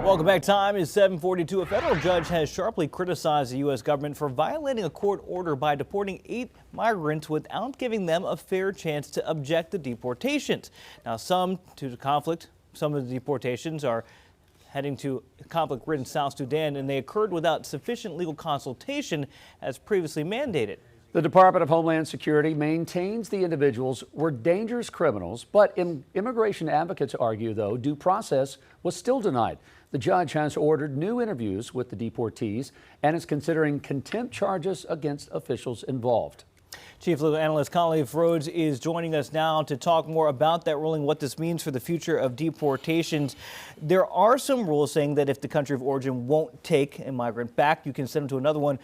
Welcome back. Time is 7:42. A federal judge has sharply criticized the U.S. government for violating a court order by deporting 8 migrants without giving them a fair chance to object to deportations. Now, some of the deportations are heading to conflict-ridden South Sudan, and they occurred without sufficient legal consultation as previously mandated. The Department of Homeland Security maintains the individuals were dangerous criminals, but immigration advocates argue, though, due process was still denied. The judge has ordered new interviews with the deportees and is considering contempt charges against officials involved. Chief Legal Analyst Conley Rhodes is joining us now to talk more about that ruling, what this means for the future of deportations. There are some rules saying that if the country of origin won't take a migrant back, you can send them to another one.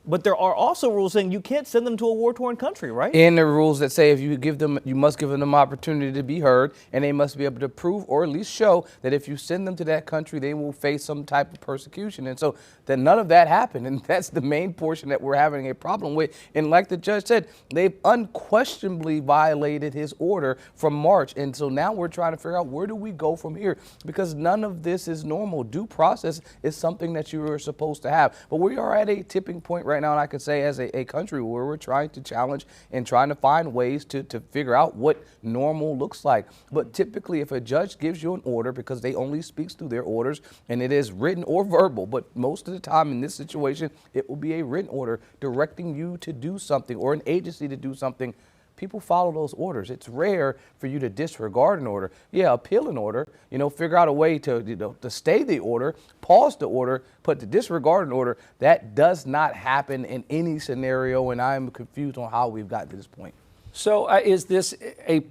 But there are also rules saying you can't send them to a war-torn country, right? And there are rules that say if you give them, you must give them an opportunity to be heard, and they must be able to prove or at least show that if you send them to that country, they will face some type of persecution. And so that none of that happened, and that's the main portion that we're having a problem with. And like the judge said, they've unquestionably violated his order from March. And so now we're trying to figure out, where do we go from here? Because none of this is normal. Due process is something that you are supposed to have. But we are at a tipping point right now, and I could say as a country where we're trying to challenge and trying to find ways to figure out what normal looks like. But typically, if a judge gives you an order, because they only speaks through their orders, and it is written or verbal, but most of the time in this situation, it will be a written order directing you to do something or an agency to do something. People follow those orders. It's rare for you to disregard an order. Yeah, appeal an order, figure out a way to stay the order, pause the order, but to disregard an order, that does not happen in any scenario, and I'm confused on how we've gotten to this point. So is this a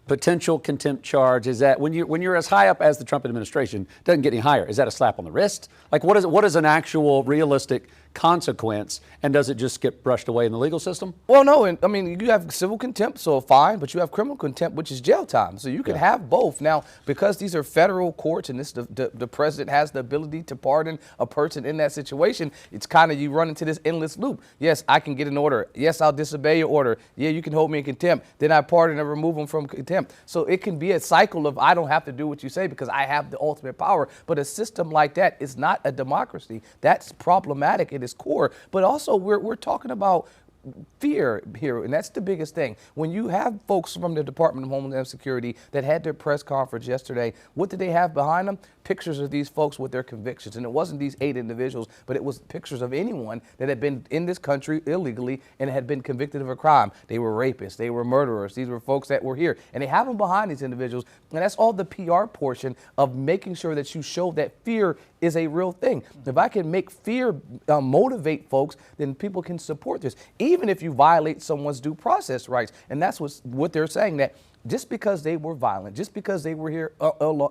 potential contempt charge? Is that when you're as high up as the Trump administration, doesn't get any higher? Is that a slap on the wrist? Like what is an actual realistic consequence, and does it just get brushed away in the legal system? Well, no, I mean, you have civil contempt, so a fine, but you have criminal contempt, which is jail time. So you can have both. Now, because these are federal courts and the president has the ability to pardon a person in that situation, it's kind of, you run into this endless loop. Yes, I can get an order. Yes, I'll disobey your order. Yeah, you can hold me in contempt. Then I pardon and remove them from contempt. So it can be a cycle of, I don't have to do what you say because I have the ultimate power. But a system like that is not a democracy. That's problematic at its core. But also, we're talking about fear here, and that's the biggest thing. When you have folks from the Department of Homeland Security that had their press conference yesterday, what did they have behind them? Pictures of these folks with their convictions. And it wasn't these 8 individuals, but it was pictures of anyone that had been in this country illegally and had been convicted of a crime. They were rapists, they were murderers, these were folks that were here. And they have them behind these individuals, and that's all the PR portion of making sure that you show that fear is a real thing. If I can make fear motivate folks, then people can support this, even if you violate someone's due process rights. And that's what they're saying, that just because they were violent, just because they were here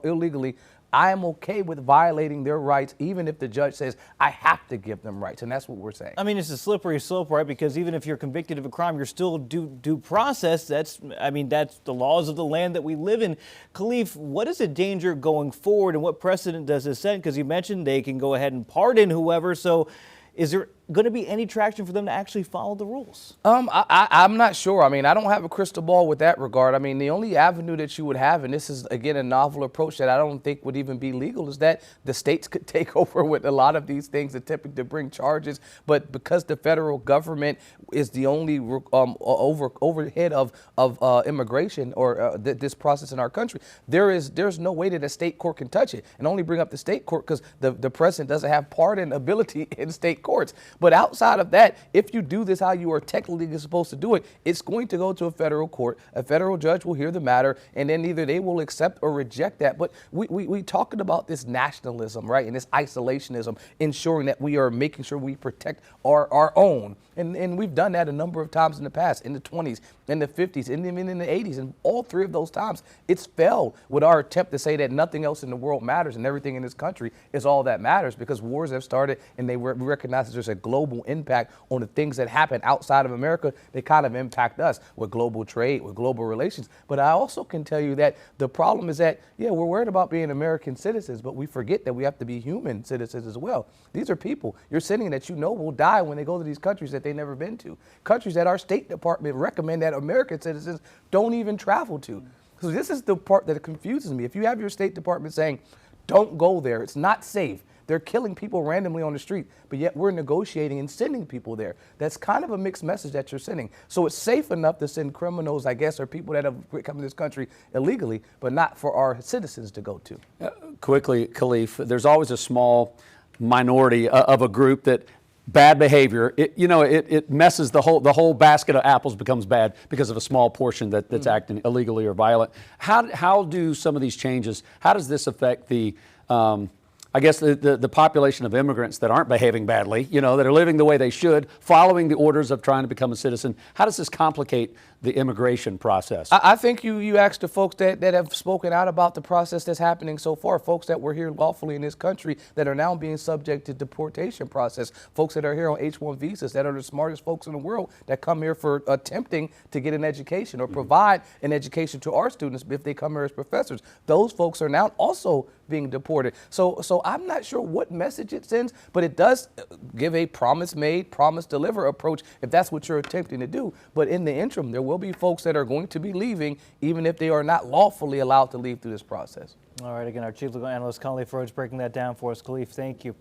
illegally, I am okay with violating their rights, even if the judge says I have to give them rights. And that's what we're saying. I mean, it's a slippery slope, right? Because even if you're convicted of a crime, you're still due process. That's the laws of the land that we live in. Khalif, what is the danger going forward, and what precedent does this set? Because you mentioned they can go ahead and pardon whoever. So is there going to be any traction for them to actually follow the rules? I'm not sure. I mean, I don't have a crystal ball with that regard. I mean, the only avenue that you would have, and this is, again, a novel approach that I don't think would even be legal, is that the states could take over with a lot of these things, attempting to bring charges. But because the federal government is the only overhead of immigration or this process in our country, there's no way that a state court can touch it, and only bring up the state court because the president doesn't have pardon ability in state courts. But outside of that, if you do this how you are technically supposed to do it, it's going to go to a federal court. A federal judge will hear the matter, and then either they will accept or reject that. But we talking about this nationalism, right, and this isolationism, ensuring that we are making sure we protect our own. And we've done that a number of times in the past, in the 20s, in the 50s, and even in the 80s. And all 3 of those times, it's failed with our attempt to say that nothing else in the world matters and everything in this country is all that matters, because wars have started and they recognize that there's a global impact on the things that happen outside of America. They kind of impact us with global trade, with global relations. But I also can tell you that the problem is that, yeah, we're worried about being American citizens, but we forget that we have to be human citizens as well. These are people you're sending that will die when they go to these countries that they've never been to, countries that our State Department recommend that American citizens don't even travel to. So this is the part that confuses me. If you have your State Department saying, don't go there. It's not safe. They're killing people randomly on the street, but yet we're negotiating and sending people there. That's kind of a mixed message that you're sending. So it's safe enough to send criminals, I guess, or people that have come to this country illegally, but not for our citizens to go to. Quickly, Khalif, there's always a small minority of a group that bad behavior, it messes the whole basket of apples becomes bad because of a small portion that's acting illegally or violent. How do some of these changes, how does this affect the I guess the population of immigrants that aren't behaving badly, that are living the way they should, following the orders of trying to become a citizen? How does this complicate the immigration process? I think you asked the folks that have spoken out about the process that's happening so far, folks that were here lawfully in this country that are now being subject to deportation process, folks that are here on H-1 visas that are the smartest folks in the world that come here for attempting to get an education or provide an education to our students if they come here as professors. Those folks are now also being deported. So I'm not sure what message it sends, but it does give a promise made, promise deliver approach if that's what you're attempting to do. But in the interim, there will be folks that are going to be leaving even if they are not lawfully allowed to leave through this process. All right, again, our chief legal analyst, Khalif Rhodes, breaking that down for us. Khalif, thank you.